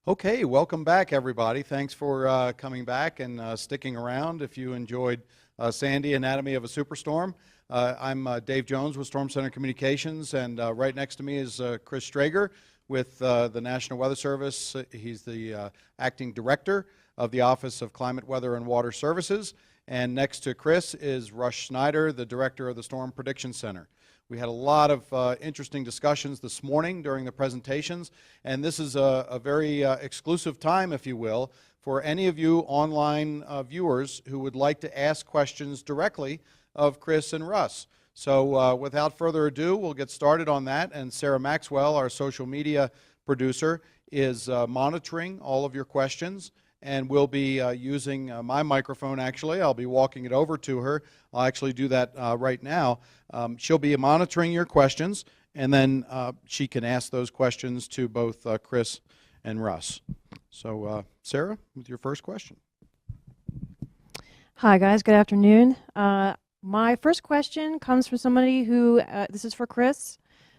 Okay, welcome back, everybody. Thanks for coming back and sticking around. If you enjoyed Sandy, Anatomy of a Superstorm, I'm Dave Jones with Storm Center Communications, and right next to me is Chris Strager with the National Weather Service. He's the acting director of the Office of Climate, Weather, and Water Services. And next to Chris is Russ Schneider, the director of the Storm Prediction Center. We had a lot of interesting discussions this morning during the presentations, and this is a very exclusive time, if you will, for any of you online viewers who would like to ask questions directly of Chris and Russ. So without further ado, we'll get started on that, and Sarah Maxwell, our social media producer, is monitoring all of your questions, and we'll be using my microphone, actually. I'll be walking it over to her. I'll actually do that right now. She'll be monitoring your questions, and then she can ask those questions to both Chris and Russ. So, Sarah, with your first question. Hi, guys. Good afternoon. My first question comes from somebody who, this is for Chris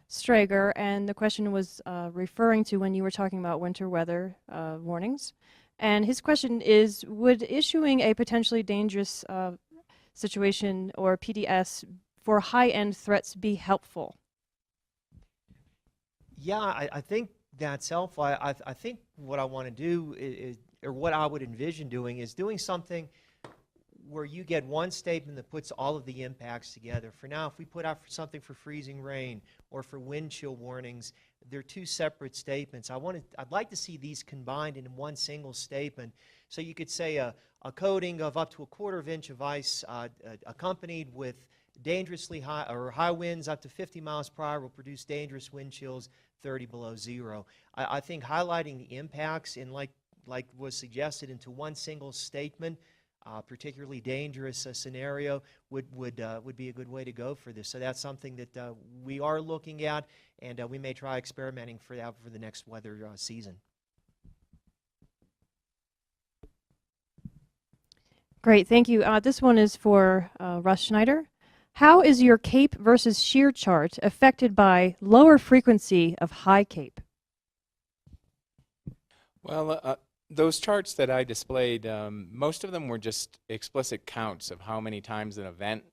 Strager, and the question was referring to when you were talking about winter weather warnings. And his question is, would issuing a potentially dangerous situation or PDS for high-end threats be helpful? Yeah, I think that's helpful. I think what I want to do is, or what I would envision doing, is doing something where you get one statement that puts all of the impacts together. For now, if we put out something for freezing rain or for wind chill warnings, they're two separate statements. I'd like to see these combined in one single statement. So you could say a coating of up to 1/4 inch of ice accompanied with dangerously high or high winds up to 50 miles per hour will produce dangerous wind chills 30 below zero. I think highlighting the impacts in like was suggested into one single statement, particularly dangerous scenario would be a good way to go for this. So that's something that we are looking at, and we may try experimenting for that for the next weather season. Great, thank you. This one is for Russ Schneider. How is your CAPE versus shear chart affected by lower frequency of high CAPE? Well, those charts that I displayed, most of them were just explicit counts of how many times an event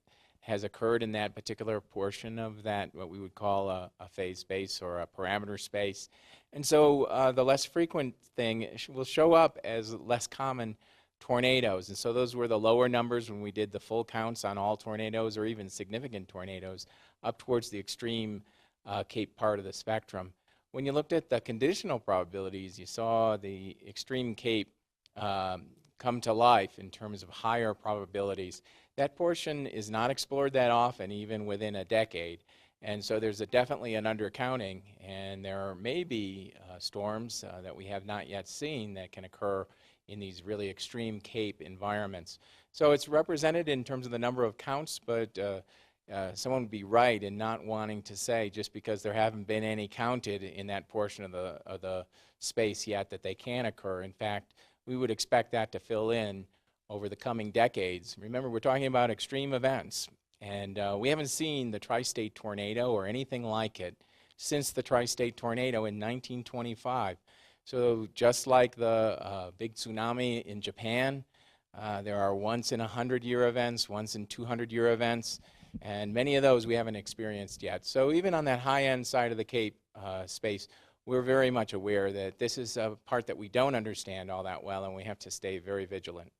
has occurred in that particular portion of that, what we would call a phase space or a parameter space. And so the less frequent thing will show up as less common tornadoes. And so those were the lower numbers when we did the full counts on all tornadoes or even significant tornadoes up towards the extreme CAPE part of the spectrum. When you looked at the conditional probabilities, you saw the extreme CAPE come to life in terms of higher probabilities. That portion is not explored that often, even within a decade. And so there's definitely an undercounting, and there may be storms that we have not yet seen that can occur in these really extreme CAPE environments. So it's represented in terms of the number of counts, but someone would be right in not wanting to say just because there haven't been any counted in that portion of the space yet that they can occur. In fact, we would expect that to fill in over the coming decades. Remember, we're talking about extreme events, and we haven't seen the tri-state tornado or anything like it since the tri-state tornado in 1925. So just like the big tsunami in Japan, there are once in 100-year events, once in 200-year events, and many of those we haven't experienced yet. So even on that high-end side of the CAPE space, we're very much aware that this is a part that we don't understand all that well, and we have to stay very vigilant.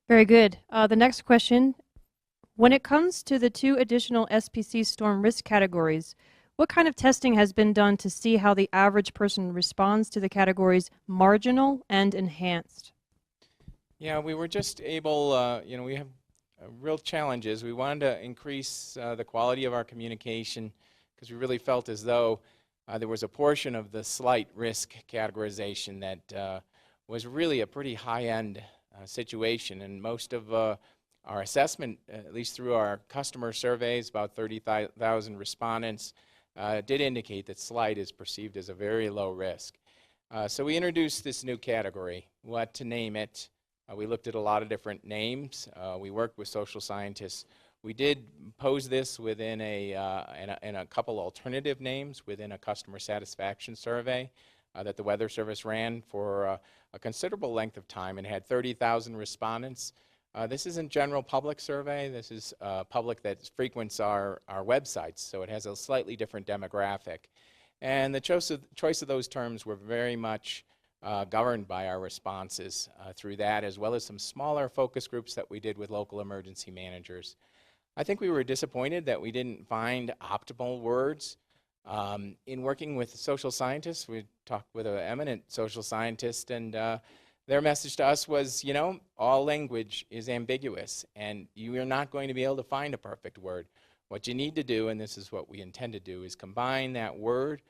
Very good. The next question, when it comes to the 2 additional SPC storm risk categories, what kind of testing has been done to see how the average person responds to the categories marginal and enhanced? Yeah, we were just able, we have real challenges. We wanted to increase the quality of our communication because we really felt as though there was a portion of the slight risk categorization that was really a pretty high-end situation, and most of our assessment, at least through our customer surveys, about 30,000 respondents, did indicate that slight is perceived as a very low risk. So we introduced this new category, what to name it. We looked at a lot of different names. We worked with social scientists We did pose this within in a couple alternative names within a customer satisfaction survey that the Weather Service ran for a considerable length of time and had 30,000 respondents. This isn't general public survey. This is public that frequents our websites, so it has a slightly different demographic. And the choice of those terms were very much governed by our responses through that, as well as some smaller focus groups that we did with local emergency managers. I think we were disappointed that we didn't find optimal words. In working with social scientists, we talked with an eminent social scientist, and their message to us was, you know, all language is ambiguous, and you are not going to be able to find a perfect word. What you need to do, and this is what we intend to do, is combine that word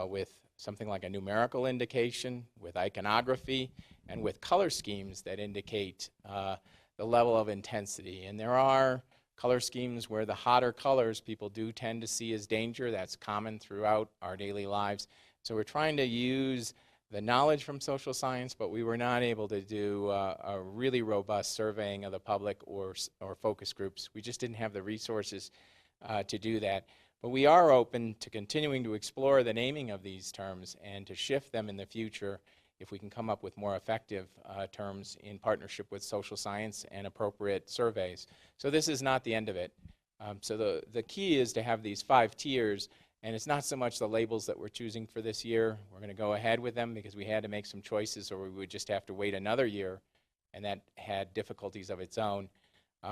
with something like a numerical indication, with iconography, and with color schemes that indicate the level of intensity. And there are color schemes where the hotter colors people do tend to see as danger. That's common throughout our daily lives. So we're trying to use the knowledge from social science, but we were not able to do a really robust surveying of the public or focus groups. We just didn't have the resources to do that. But we are open to continuing to explore the naming of these terms and to shift them in the future if we can come up with more effective terms in partnership with social science and appropriate surveys. So this is not the end of it. So the key is to have these 5 tiers, and it's not so much the labels that we're choosing for this year. We're going to go ahead with them because we had to make some choices, or we would just have to wait another year, and that had difficulties of its own.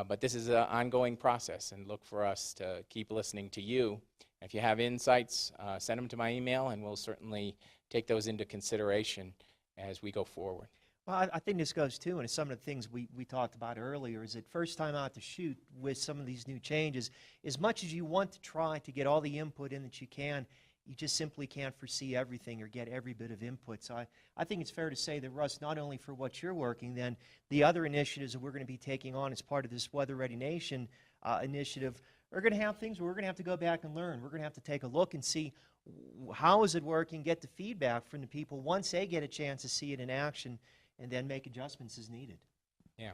But this is an ongoing process, and look for us to keep listening to you. If you have insights, send them to my email, and we'll certainly take those into consideration as we go forward. Well, I think this goes too, and some of the things we talked about earlier, is that first time out to shoot with some of these new changes, as much as you want to try to get all the input in that you can, you just simply can't foresee everything or get every bit of input. So I think it's fair to say that, Russ, not only for what you're working, then the other initiatives that we're going to be taking on as part of this Weather Ready Nation initiative are going to have things where we're going to have to go back and learn. We're going to have to take a look and see how is it working, get the feedback from the people once they get a chance to see it in action, and then make adjustments as needed. Yeah.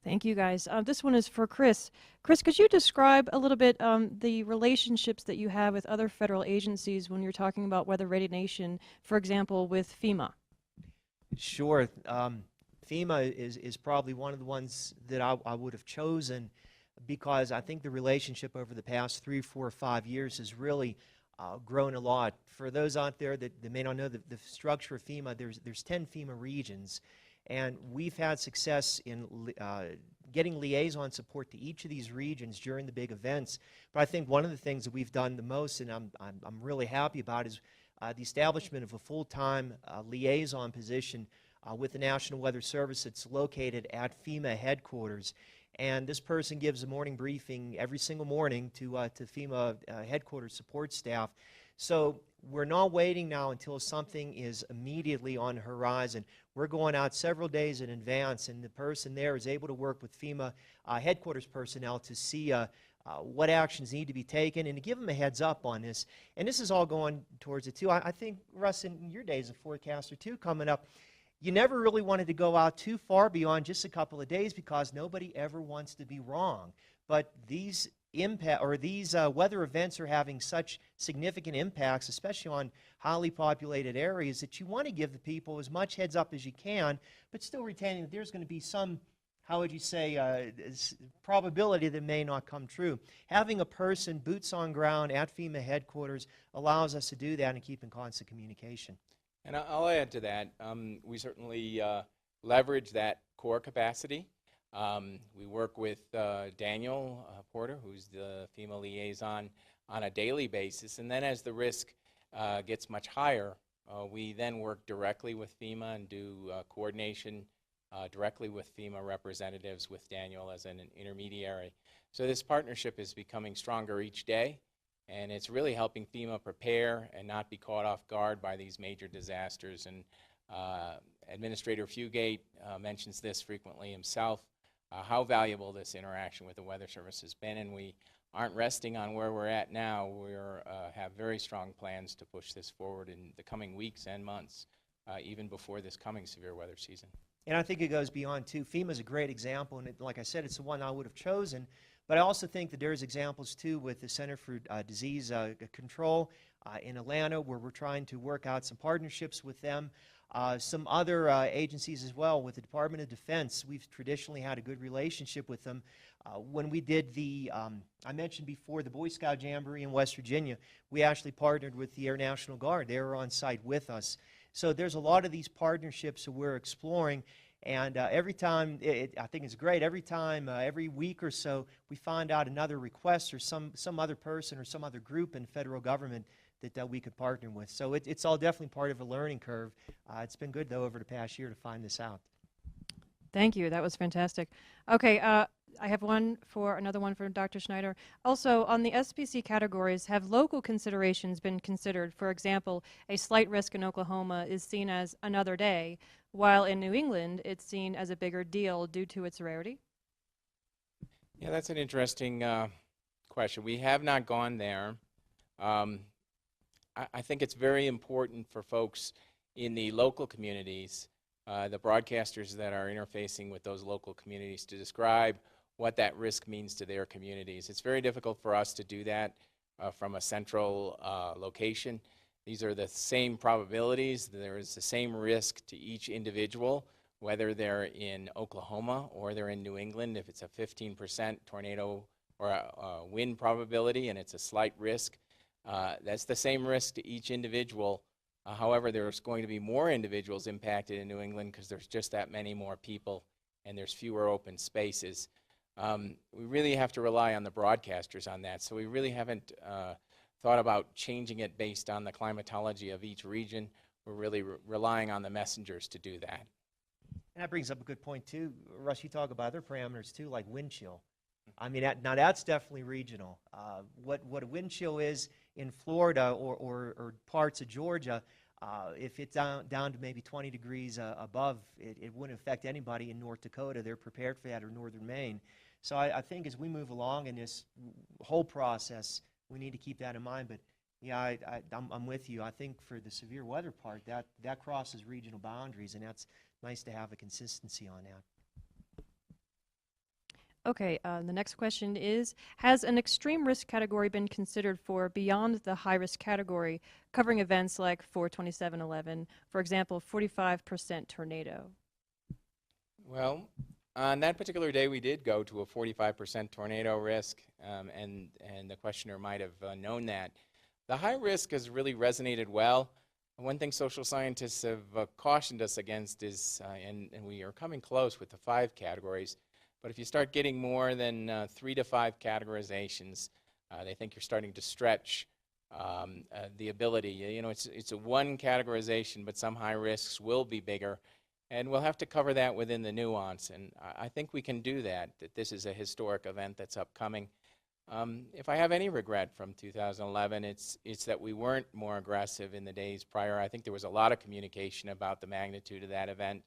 Thank you, guys. This one is for Chris. Chris, could you describe a little bit the relationships that you have with other federal agencies when you're talking about Weather Ready Nation, for example, with FEMA? Sure. FEMA is probably one of the ones that I would have chosen, because I think the relationship over the past 3, 4, 5 years has really grown a lot. For those out there that may not know the structure of FEMA, there's 10 FEMA regions, and we've had success in getting liaison support to each of these regions during the big events. But I think one of the things that we've done the most, and I'm really happy about, is the establishment of a full-time liaison position with the National Weather Service that's located at FEMA headquarters. And this person gives a morning briefing every single morning to FEMA headquarters support staff. So we're not waiting now until something is immediately on the horizon. We're going out several days in advance, and the person there is able to work with FEMA headquarters personnel to see what actions need to be taken and to give them a heads up on this. And this is all going towards it too. I think, Russ, in your days of forecaster too coming up, you never really wanted to go out too far beyond just a couple of days, because nobody ever wants to be wrong. But these weather events are having such significant impacts, especially on highly populated areas, that you want to give the people as much heads up as you can, but still retaining that there's going to be some, how would you say, probability that may not come true. Having a person, boots on ground at FEMA headquarters, allows us to do that and keep in constant communication. And I'll add to that. We certainly leverage that core capacity. We work with Daniel Porter, who's the FEMA liaison, on a daily basis. And then as the risk gets much higher, we then work directly with FEMA and do coordination directly with FEMA representatives, with Daniel as an intermediary. So this partnership is becoming stronger each day. And it's really helping FEMA prepare and not be caught off guard by these major disasters. And Administrator Fugate mentions this frequently himself, how valuable this interaction with the Weather Service has been. And we aren't resting on where we're at now. We have very strong plans to push this forward in the coming weeks and months, even before this coming severe weather season. And I think it goes beyond too. FEMA is a great example, and like I said, it's the one I would have chosen. But I also think that there's examples too with the Center for Disease Control in Atlanta, where we're trying to work out some partnerships with them. Some other agencies as well, with the Department of Defense. We've traditionally had a good relationship with them. When we did I mentioned before, the Boy Scout Jamboree in West Virginia, we actually partnered with the Air National Guard. They were on site with us. So there's a lot of these partnerships that we're exploring, and every time, I think it's great, every time, every week or so, we find out another request or some other person or some other group in federal government that we could partner with. So it's all definitely part of a learning curve. It's been good, though, over the past year to find this out. Thank you. That was fantastic. Okay, I have another one for Dr. Schneider. Also, on the SPC categories, have local considerations been considered? For example, a slight risk in Oklahoma is seen as another day, while in New England, it's seen as a bigger deal due to its rarity? Yeah, that's an interesting question. We have not gone there. I think it's very important for folks in the local communities, the broadcasters that are interfacing with those local communities, to describe what that risk means to their communities. It's very difficult for us to do that from a central location. These are the same probabilities. There is the same risk to each individual, whether they're in Oklahoma or they're in New England. If it's a 15% tornado or a wind probability and it's a slight risk, that's the same risk to each individual. However, there's going to be more individuals impacted in New England because there's just that many more people and there's fewer open spaces. We really have to rely on the broadcasters on that. So we really haven't thought about changing it based on the climatology of each region. We're really relying on the messengers to do that. And that brings up a good point, too. Russ, you talk about other parameters, too, like wind chill. I mean, now that's definitely regional. What a wind chill is in Florida or parts of Georgia, if it's down to maybe 20 degrees above, it wouldn't affect anybody in North Dakota. They're prepared for that, or northern Maine. So I think as we move along in this whole process, we need to keep that in mind. But yeah, I'm with you. I think for the severe weather part, that crosses regional boundaries, and that's nice to have a consistency on that. Okay, the next question is, has an extreme risk category been considered for beyond the high risk category, covering events like 4/27/11, for example, 45% tornado? Well, on that particular day, we did go to a 45% tornado risk, and the questioner might have known that. The high risk has really resonated well. One thing social scientists have cautioned us against is, and we are coming close with the 5 categories, but if you start getting more than 3 to 5 categorizations, they think you're starting to stretch the ability. You know, it's a one categorization, but some high risks will be bigger, and we'll have to cover that within the nuance. And I think we can do that this is a historic event that's upcoming. If I have any regret from 2011, it's that we weren't more aggressive in the days prior. I think there was a lot of communication about the magnitude of that event.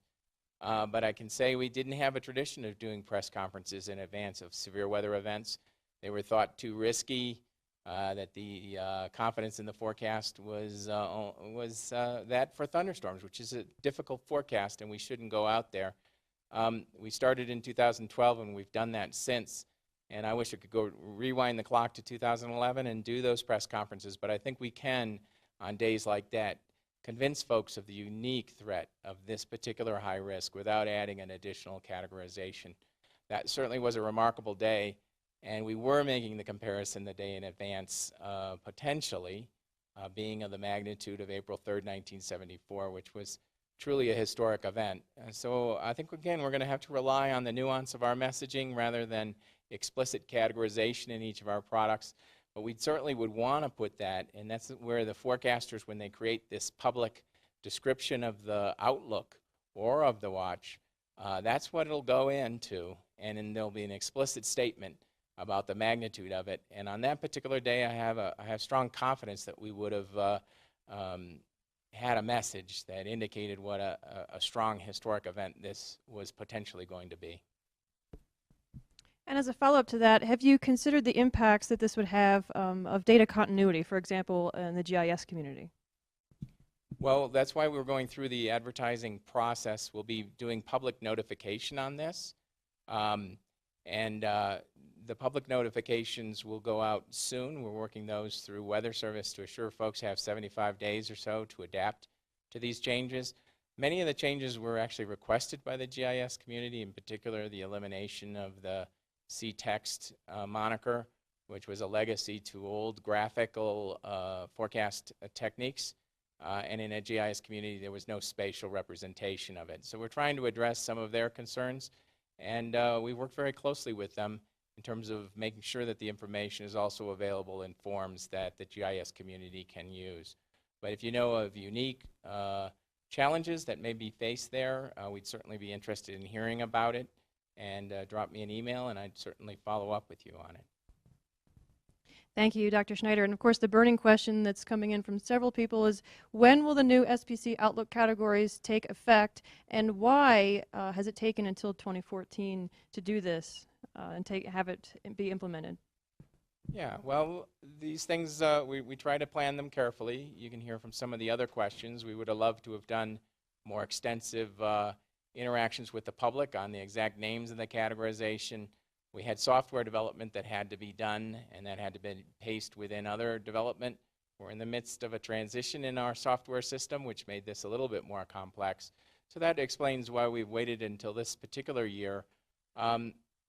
But I can say we didn't have a tradition of doing press conferences in advance of severe weather events. They were thought too risky, that the confidence in the forecast was that for thunderstorms, which is a difficult forecast, and we shouldn't go out there. We started in 2012, and we've done that since. And I wish I could go rewind the clock to 2011 and do those press conferences, but I think we can, on days like that, convince folks of the unique threat of this particular high risk without adding an additional categorization. That certainly was a remarkable day, and we were making the comparison the day in advance, potentially being of the magnitude of April 3rd, 1974, which was truly a historic event. So I think, again, we're going to have to rely on the nuance of our messaging rather than explicit categorization in each of our products. But we certainly would want to put that, and that's where the forecasters, when they create this public description of the outlook or of the watch, that's what it'll go into, and then there'll be an explicit statement about the magnitude of it. And on that particular day, I have strong confidence that we would have had a message that indicated what a strong historic event this was potentially going to be. And as a follow-up to that, have you considered the impacts that this would have of data continuity, for example, in the GIS community? Well, that's why we're going through the advertising process. We'll be doing public notification on this. And the public notifications will go out soon. We're working those through Weather Service to assure folks have 75 days or so to adapt to these changes. Many of the changes were actually requested by the GIS community, in particular the elimination of the C-text moniker, which was a legacy to old graphical forecast techniques. And in a GIS community, there was no spatial representation of it. So we're trying to address some of their concerns, and we work very closely with them in terms of making sure that the information is also available in forms that the GIS community can use. But if you know of unique challenges that may be faced there, we'd certainly be interested in hearing about it, and drop me an email, and I'd certainly follow up with you on it. Thank you, Dr. Schneider. And of course, the burning question that's coming in from several people is, when will the new SPC Outlook categories take effect, and why has it taken until 2014 to do this and have it be implemented? Yeah, well, these things, we try to plan them carefully. You can hear from some of the other questions. We would have loved to have done more extensive interactions with the public on the exact names of the categorization. We had software development that had to be done, and that had to be paced within other development. We're in the midst of a transition in our software system, which made this a little bit more complex. So that explains why we've waited until this particular year.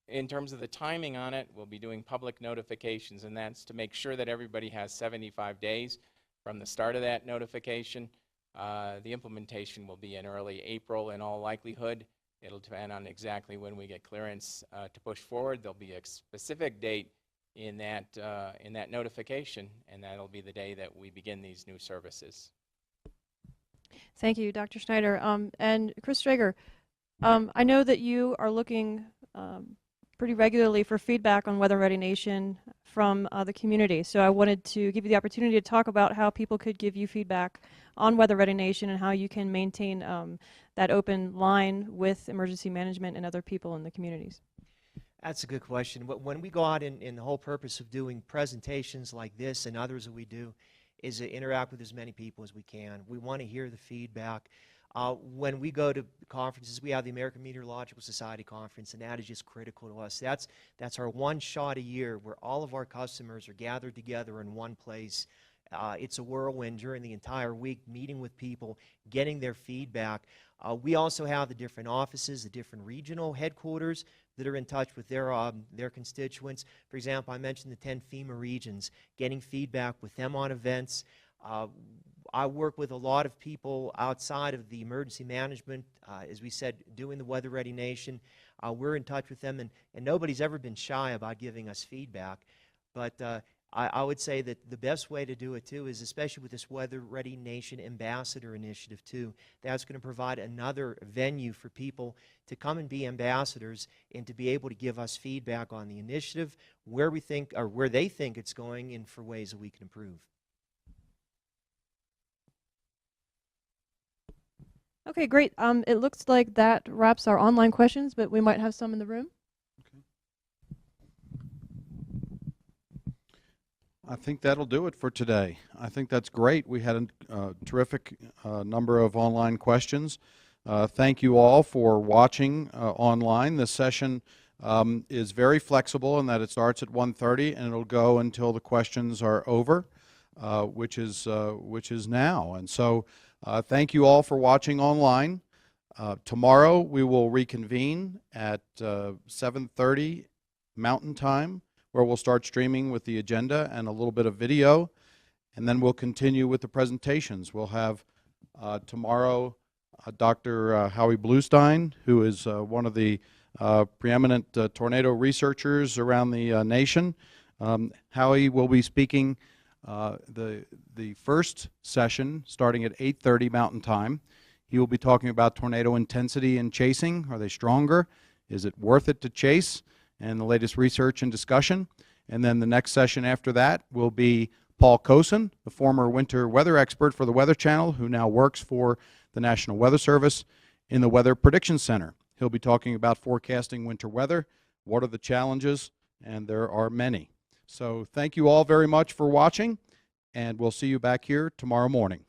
In terms of the timing on it, we'll be doing public notifications, and that's to make sure that everybody has 75 days from the start of that notification. The implementation will be in early April in all likelihood. It'll depend on exactly when we get clearance to push forward. There'll be a specific date in that notification, and that'll be the day that we begin these new services. Thank you, Dr. Schneider. And Chris Strager, I know that you are looking pretty regularly for feedback on Weather Ready Nation from the community. So I wanted to give you the opportunity to talk about how people could give you feedback on Weather Ready Nation and how you can maintain that open line with emergency management and other people in the communities. That's a good question. When we go out and the whole purpose of doing presentations like this and others that we do is to interact with as many people as we can. We want to hear the feedback. When we go to conferences, we have the American Meteorological Society conference, and that is just critical to us. That's our one shot a year where all of our customers are gathered together in one place. It's a whirlwind during the entire week, meeting with people, getting their feedback. We also have the different offices, the different regional headquarters that are in touch with their constituents. For example, I mentioned the 10 FEMA regions, getting feedback with them on events. I work with a lot of people outside of the emergency management, as we said, doing the Weather Ready Nation. We're in touch with them, and nobody's ever been shy about giving us feedback. But I would say that the best way to do it, too, is especially with this Weather Ready Nation Ambassador Initiative, too. That's going to provide another venue for people to come and be ambassadors and to be able to give us feedback on the initiative, where we think, or where they think it's going, and for ways that we can improve. Okay, great. It looks like that wraps our online questions, but we might have some in the room. I think that'll do it for today. I think that's great. We had a terrific number of online questions. Thank you all for watching online. This session is very flexible in that it starts at 1:30 and it'll go until the questions are over, which is now. And so thank you all for watching online. Tomorrow we will reconvene at 7:30 Mountain Time, where we'll start streaming with the agenda and a little bit of video, and then we'll continue with the presentations. We'll have tomorrow Dr. Howie Bluestein, who is one of the preeminent tornado researchers around the nation. Howie will be speaking the first session starting at 8:30 Mountain Time. He will be talking about tornado intensity and chasing. Are they stronger? Is it worth it to chase? And the latest research and discussion. And then the next session after that will be Paul Cosin, the former winter weather expert for the Weather Channel, who now works for the National Weather Service in the Weather Prediction Center. He'll be talking about forecasting winter weather, what are the challenges, and there are many. So thank you all very much for watching, and we'll see you back here tomorrow morning.